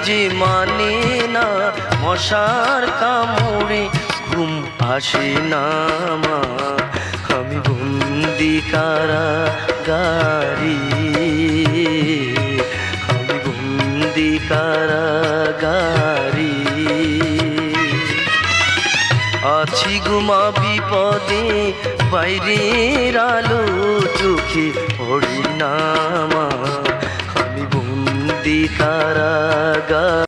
যে মানে না, মশার কামড়ে ঘুম আসে না মা। আমি বন্দি কারাগারে, আমি বন্দি কারাগারে। আছি গুমা বিপদে, বাইরের আলো চোখে পড়ে না মা। আমি বন্দি কারাগারে।